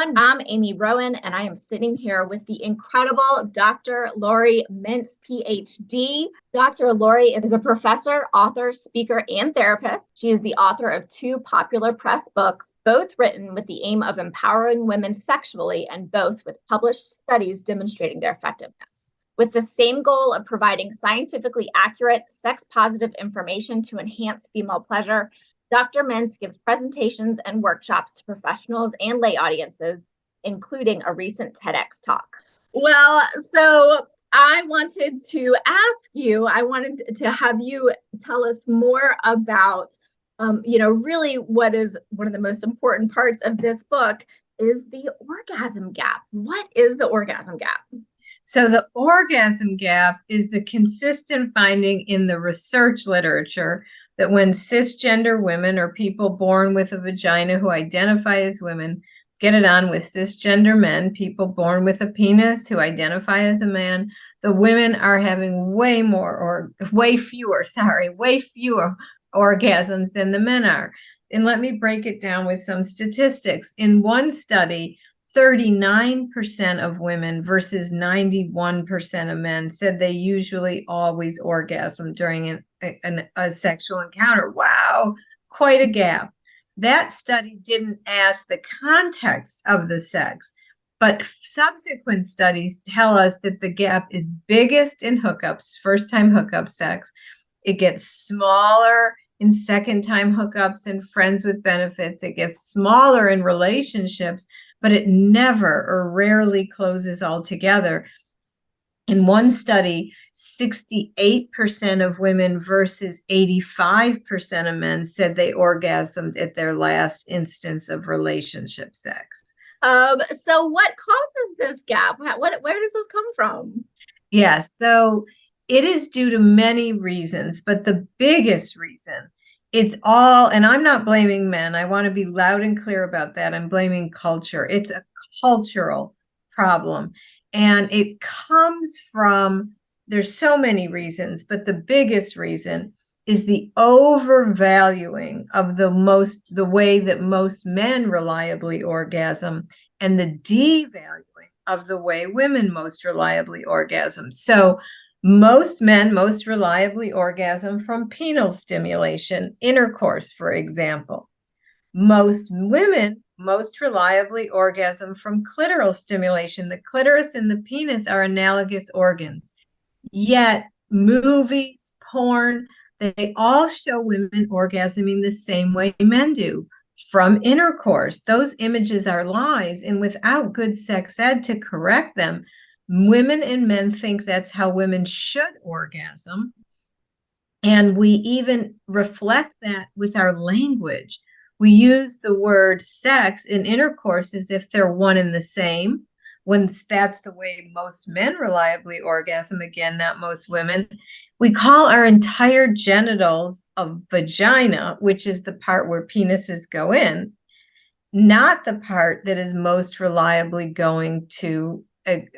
everyone. I'm Amy Rowan, and I am sitting here with the incredible Dr. Laurie Mintz, PhD. Dr. Laurie is a professor, author, speaker, and therapist. She is the author of 2 popular press books, both written with the aim of empowering women sexually and both with published studies demonstrating their effectiveness. With the same goal of providing scientifically accurate, sex-positive information to enhance female pleasure, Dr. Mintz gives presentations and workshops to professionals and lay audiences, including a recent TEDx talk. Well, so I wanted to have you tell us more about, really what is one of the most important parts of this book is the orgasm gap. What is the orgasm gap? So the orgasm gap is the consistent finding in the research literature that when cisgender women or people born with a vagina who identify as women get it on with cisgender men, people born with a penis who identify as a man, the women are having way fewer orgasms than the men are. And let me break it down with some statistics. In one study, 39% of women versus 91% of men said they usually always orgasm during a sexual encounter. Wow, quite a gap. That study didn't ask the context of the sex, but subsequent studies tell us that the gap is biggest in hookups, first-time hookup sex. It gets smaller in second-time hookups and friends with benefits. It gets smaller in relationships, but it never or rarely closes altogether. In one study, 68% of women versus 85% of men said they orgasmed at their last instance of relationship sex. So what causes this gap? Where does this come from? Yes, so it is due to many reasons, but the biggest reason, it's all, and I'm not blaming men. I want to be loud and clear about that. I'm blaming culture. It's a cultural problem. And it comes from, there's so many reasons, but the biggest reason is the overvaluing of the way that most men reliably orgasm and the devaluing of the way women most reliably orgasm. So most men most reliably orgasm from penile stimulation, intercourse, for example. Most women most reliably orgasm from clitoral stimulation. The clitoris and the penis are analogous organs. Yet movies, porn, they all show women orgasming the same way men do, from intercourse. Those images are lies, and without good sex ed to correct them, women and men think that's how women should orgasm. And we even reflect that with our language. We use the word sex in intercourse as if they're one and the same, when that's the way most men reliably orgasm, again, not most women. We call our entire genitals a vagina, which is the part where penises go in, not the part that is most reliably going to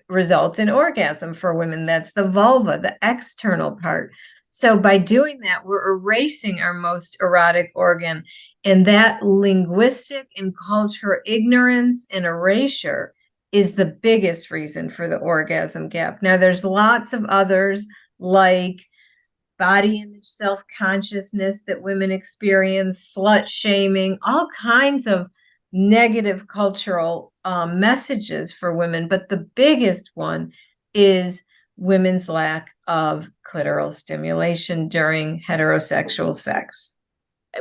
result in orgasm for women. That's the vulva, the external part. So by doing that, we're erasing our most erotic organ. And that linguistic and cultural ignorance and erasure is the biggest reason for the orgasm gap. Now, there's lots of others, like body image self-consciousness that women experience, slut shaming, all kinds of negative cultural messages for women. But the biggest one is women's lack of clitoral stimulation during heterosexual sex.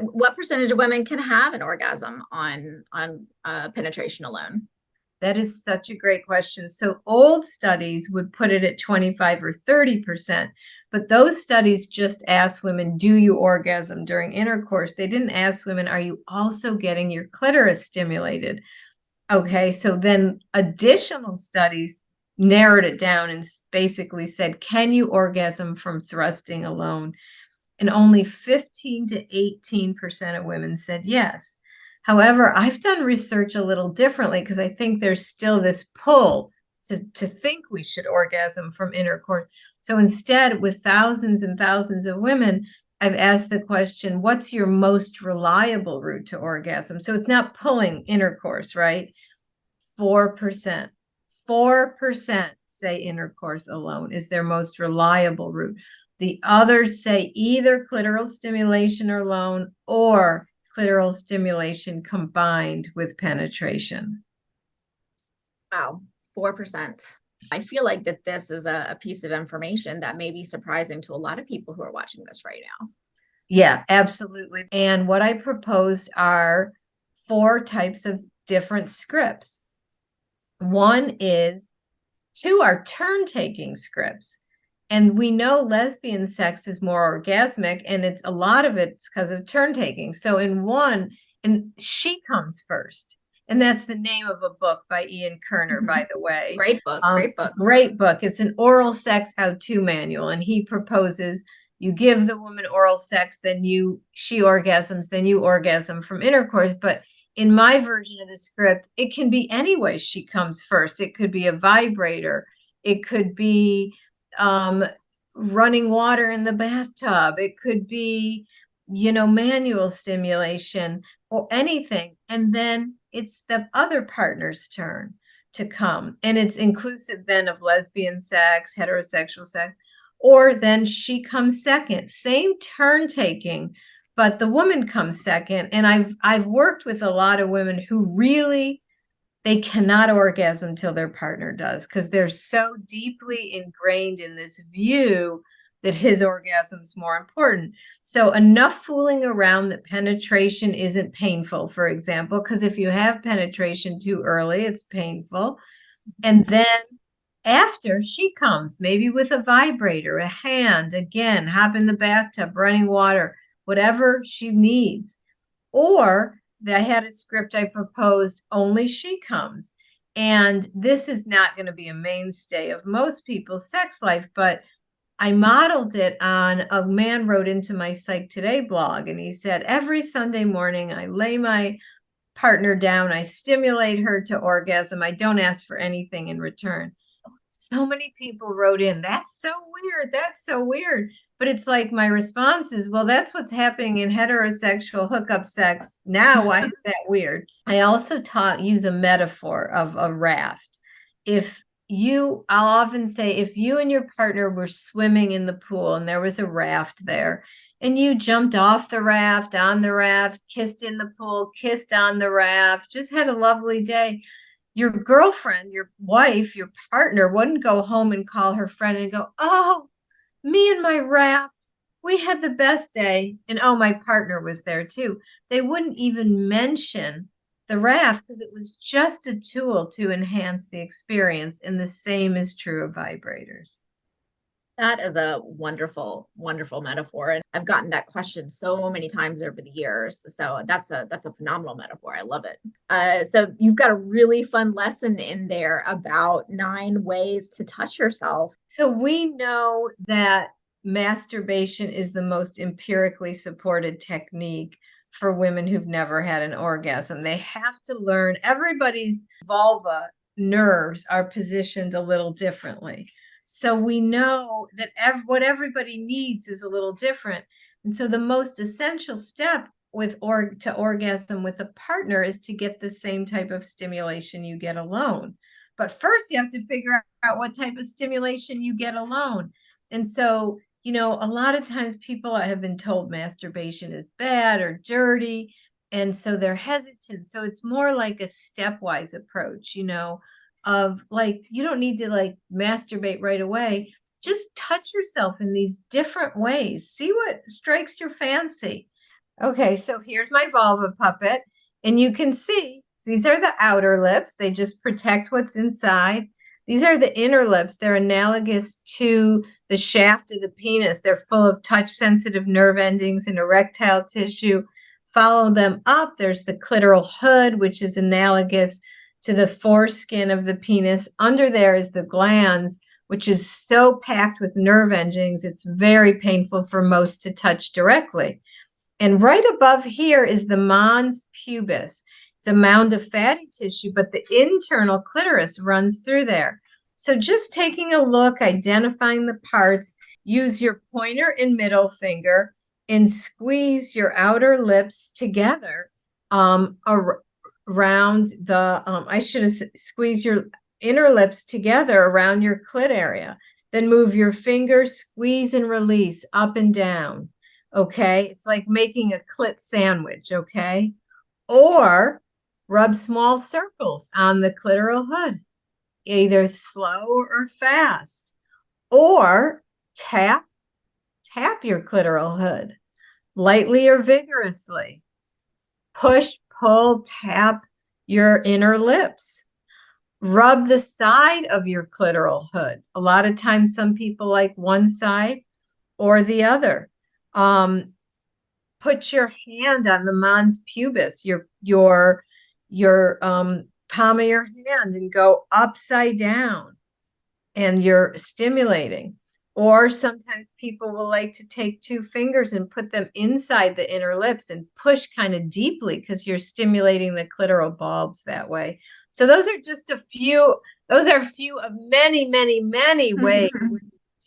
What percentage of women can have an orgasm on penetration alone? That is such a great question. So old studies would put it at 25 or 30%, but those studies just asked women, do you orgasm during intercourse? They didn't ask women, are you also getting your clitoris stimulated? Okay, so then additional studies narrowed it down and basically said, can you orgasm from thrusting alone? And only 15 to 18% of women said yes. However, I've done research a little differently because I think there's still this pull to think we should orgasm from intercourse. So instead, with thousands and thousands of women, I've asked the question, what's your most reliable route to orgasm? So it's not pulling intercourse, right? 4%. 4% say intercourse alone is their most reliable route. The others say either clitoral stimulation alone or clitoral stimulation combined with penetration. Wow, 4%. I feel like that this is a piece of information that may be surprising to a lot of people who are watching this right now. Yeah, absolutely. And what I proposed are 4 types of different scripts. Two are turn-taking scripts. And we know lesbian sex is more orgasmic, and a lot of it's because of turn-taking. So in one, and she comes first. And that's the name of a book by Ian Kerner, by the way. Great book, great book. Great book. It's an oral sex how-to manual. And he proposes you give the woman oral sex, then she orgasms, then you orgasm from intercourse. But in my version of the script, it can be any way she comes first. It could be a vibrator. It could be running water in the bathtub. It could be, manual stimulation or anything. And then it's the other partner's turn to come. And it's inclusive then of lesbian sex, heterosexual sex, or then she comes second. Same turn taking, but the woman comes second. And I've worked with a lot of women who really, they cannot orgasm till their partner does, because they're so deeply ingrained in this view that his orgasm is more important. So enough fooling around that penetration isn't painful, for example, because if you have penetration too early, it's painful. And then after she comes, maybe with a vibrator, a hand, again, hop in the bathtub, running water, whatever she needs. Or I had a script I proposed, only she comes. And this is not going to be a mainstay of most people's sex life, but I modeled it on a man wrote into my Psych Today blog, and he said, every Sunday morning, I lay my partner down, I stimulate her to orgasm. I don't ask for anything in return. So many people wrote in, that's so weird. That's so weird. But it's like my response is, well, that's what's happening in heterosexual hookup sex now. Why is that weird? I also use a metaphor of a raft. I'll often say, if you and your partner were swimming in the pool and there was a raft there, and you jumped off the raft, on the raft, kissed in the pool, kissed on the raft, just had a lovely day, your girlfriend, your wife, your partner wouldn't go home and call her friend and go, oh, me and my raft, we had the best day. And oh, my partner was there too. They wouldn't even mention the raft because it was just a tool to enhance the experience. And the same is true of vibrators. That is a wonderful, wonderful metaphor. And I've gotten that question so many times over the years. So that's a phenomenal metaphor. I love it. So you've got a really fun lesson in there about 9 ways to touch yourself. So we know that masturbation is the most empirically supported technique for women who've never had an orgasm. They have to learn, everybody's vulva nerves are positioned a little differently. So we know that what everybody needs is a little different. And so the most essential step to orgasm with a partner is to get the same type of stimulation you get alone. But first you have to figure out what type of stimulation you get alone. And so, a lot of times people have been told masturbation is bad or dirty, and so they're hesitant. So it's more like a stepwise approach, of like, you don't need to like masturbate right away. Just touch yourself in these different ways. See what strikes your fancy. Okay, so here's my vulva puppet, and you can see these are the outer lips. They just protect what's inside. These are the inner lips. They're analogous to the shaft of the penis. They're full of touch-sensitive nerve endings and erectile tissue. Follow them up. There's the clitoral hood, which is analogous to the foreskin of the penis. Under there is the glans, which is so packed with nerve endings, it's very painful for most to touch directly. And right above here is the mons pubis. It's a mound of fatty tissue, but the internal clitoris runs through there. So just taking a look, identifying the parts, use your pointer and middle finger and squeeze your outer lips together around the, I should have squeezed your inner lips together around your clit area. Then move your fingers, squeeze and release up and down. Okay. It's like making a clit sandwich. Okay. Or rub small circles on the clitoral hood, either slow or fast, or tap your clitoral hood lightly or vigorously. Push, pull, tap your inner lips. Rub the side of your clitoral hood. A lot of times, some people like one side or the other. Put your hand on the mons pubis, your palm of your hand, and go upside down, and you're stimulating. Or sometimes people will like to take two fingers and put them inside the inner lips and push kind of deeply because you're stimulating the clitoral bulbs that way. So those are just a few of many, many, many ways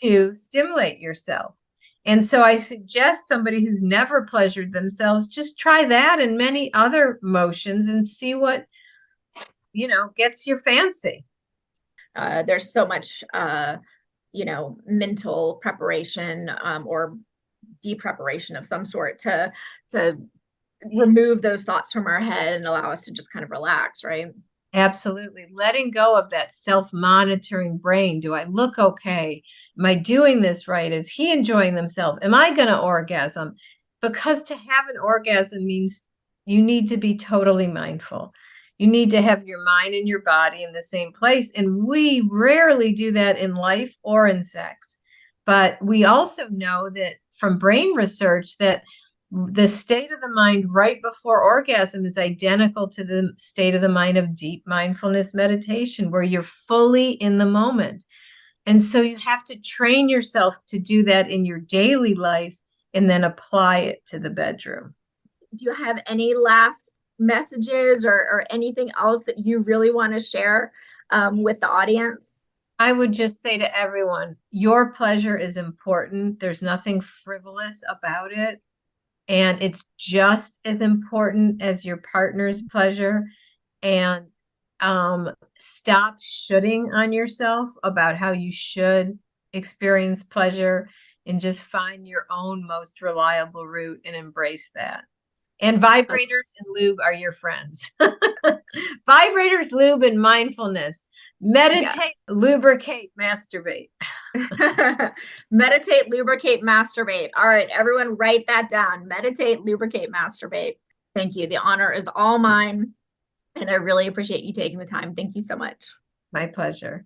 to stimulate yourself. And so I suggest somebody who's never pleasured themselves, just try that and many other motions and see what, gets your fancy. There's so much, mental preparation or de-preparation of some sort to remove those thoughts from our head and allow us to just kind of relax, right? Absolutely. Letting go of that self-monitoring brain. Do I look okay? Am I doing this right? Is he enjoying themselves? Am I going to orgasm? Because to have an orgasm means you need to be totally mindful. You need to have your mind and your body in the same place. And we rarely do that in life or in sex. But we also know that from brain research that the state of the mind right before orgasm is identical to the state of the mind of deep mindfulness meditation, where you're fully in the moment. And so you have to train yourself to do that in your daily life and then apply it to the bedroom. Do you have any last messages or anything else that you really want to share with the audience? I would just say to everyone, your pleasure is important. There's nothing frivolous about it. And it's just as important as your partner's pleasure. And stop shoulding on yourself about how you should experience pleasure, and just find your own most reliable route and embrace that. And vibrators and lube are your friends. Vibrators, lube, and mindfulness. Meditate, lubricate, masturbate. Meditate, lubricate, masturbate. All right, everyone write that down. Meditate, lubricate, masturbate. Thank you. The honor is all mine. And I really appreciate you taking the time. Thank you so much. My pleasure.